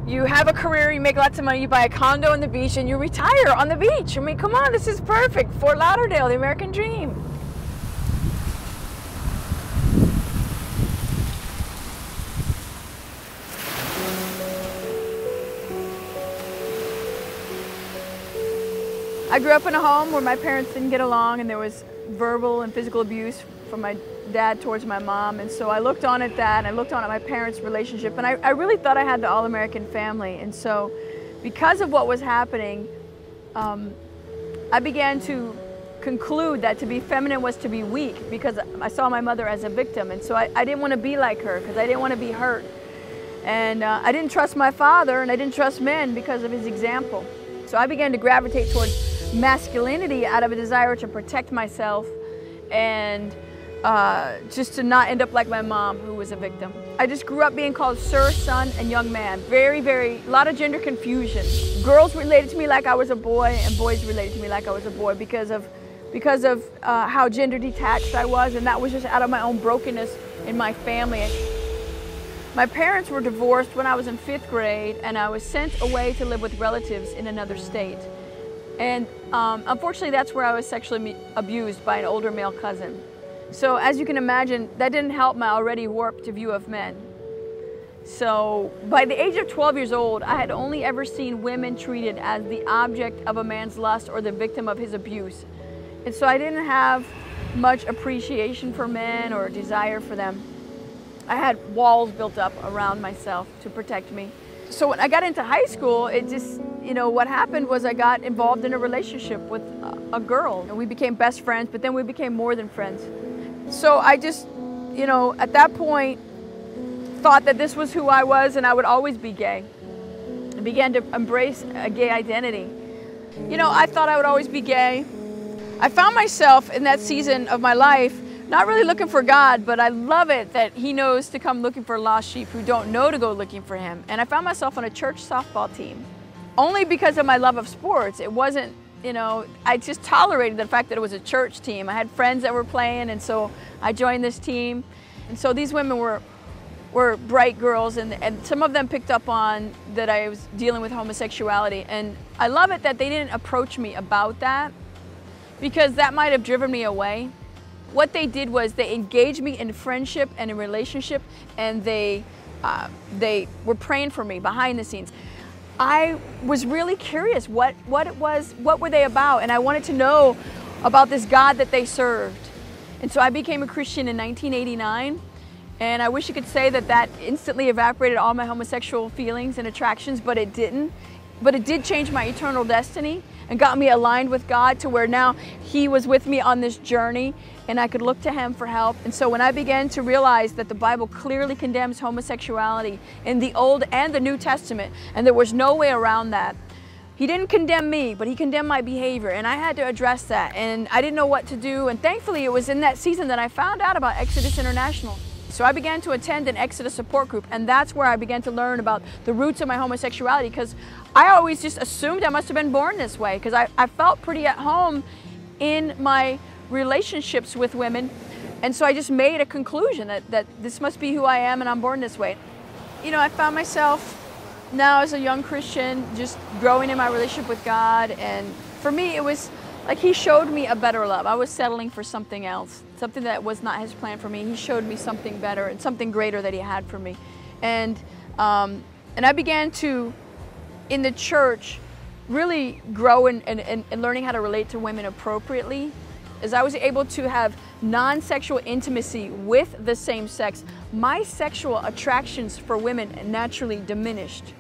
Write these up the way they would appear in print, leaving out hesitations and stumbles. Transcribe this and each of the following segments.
You have a career, you make lots of money, you buy a condo on the beach, and you retire on the beach. I mean, come on, this is perfect. Fort Lauderdale, the American dream. I grew up in a home where my parents didn't get along, and there was verbal and physical abuse from my dad towards my mom. And so I looked on at that, and I looked on at my parents' relationship, and I really thought I had the all-American family. And so because of what was happening, I began to conclude that to be feminine was to be weak, because I saw my mother as a victim. And so I didn't want to be like her, because I didn't want to be hurt. And I didn't trust my father, and I didn't trust men because of his example. So I began to gravitate towards masculinity out of a desire to protect myself and just to not end up like my mom, who was a victim. I just grew up being called sir, son, and young man. A lot of gender confusion. Girls related to me like I was a boy, and boys related to me like I was a boy because of how gender detached I was, and that was just out of my own brokenness in my family. My parents were divorced when I was in 5th grade, and I was sent away to live with relatives in another state. And unfortunately, that's where I was sexually abused by an older male cousin. So as you can imagine, that didn't help my already warped view of men. So by the age of 12 years old, I had only ever seen women treated as the object of a man's lust or the victim of his abuse. And so I didn't have much appreciation for men or desire for them. I had walls built up around myself to protect me. So when I got into high school, it just, what happened was I got involved in a relationship with a girl, and we became best friends, but then we became more than friends. So I just, at that point, thought that this was who I was and I would always be gay. I began to embrace a gay identity. I thought I would always be gay. I found myself in that season of my life not really looking for God, but I love it that He knows to come looking for lost sheep who don't know to go looking for Him. And I found myself on a church softball team. Only because of my love of sports. It wasn't, I just tolerated the fact that it was a church team. I had friends that were playing, and so I joined this team. And so these women were bright girls, and some of them picked up on that I was dealing with homosexuality. And I love it that they didn't approach me about that, because that might have driven me away. What they did was they engaged me in friendship and in relationship, and they were praying for me behind the scenes. I was really curious what were they about, and I wanted to know about this God that they served. And so I became a Christian in 1989, and I wish you could say that instantly evaporated all my homosexual feelings and attractions, but it didn't. But it did change my eternal destiny and got me aligned with God to where now He was with me on this journey, and I could look to Him for help. And so when I began to realize that the Bible clearly condemns homosexuality in the Old and the New Testament, and there was no way around that, He didn't condemn me, but He condemned my behavior, and I had to address that, and I didn't know what to do. And thankfully, it was in that season that I found out about Exodus International. So I began to attend an Exodus support group, and that's where I began to learn about the roots of my homosexuality, because I always just assumed I must have been born this way, because I felt pretty at home in my relationships with women. And so I just made a conclusion that this must be who I am, and I'm born this way. I found myself now as a young Christian just growing in my relationship with God, and for me it was like He showed me a better love. I was settling for something else, something that was not His plan for me. He showed me something better and something greater that He had for me. And I began to, in the church, really grow in learning how to relate to women appropriately. As I was able to have non-sexual intimacy with the same sex, my sexual attractions for women naturally diminished.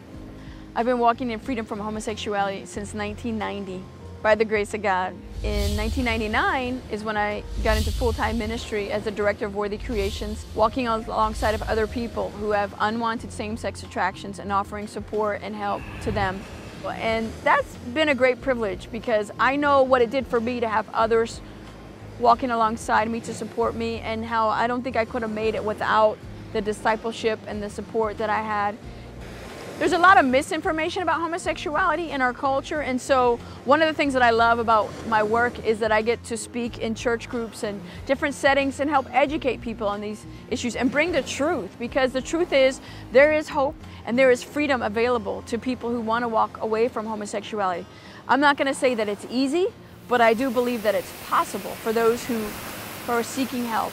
I've been walking in freedom from homosexuality since 1990. By the grace of God. In 1999 is when I got into full-time ministry as the director of Worthy Creations, walking alongside of other people who have unwanted same-sex attractions and offering support and help to them. And that's been a great privilege, because I know what it did for me to have others walking alongside me to support me, and how I don't think I could have made it without the discipleship and the support that I had. There's a lot of misinformation about homosexuality in our culture, and so one of the things that I love about my work is that I get to speak in church groups and different settings and help educate people on these issues and bring the truth, because the truth is there is hope and there is freedom available to people who want to walk away from homosexuality. I'm not going to say that it's easy, but I do believe that it's possible for those who are seeking help.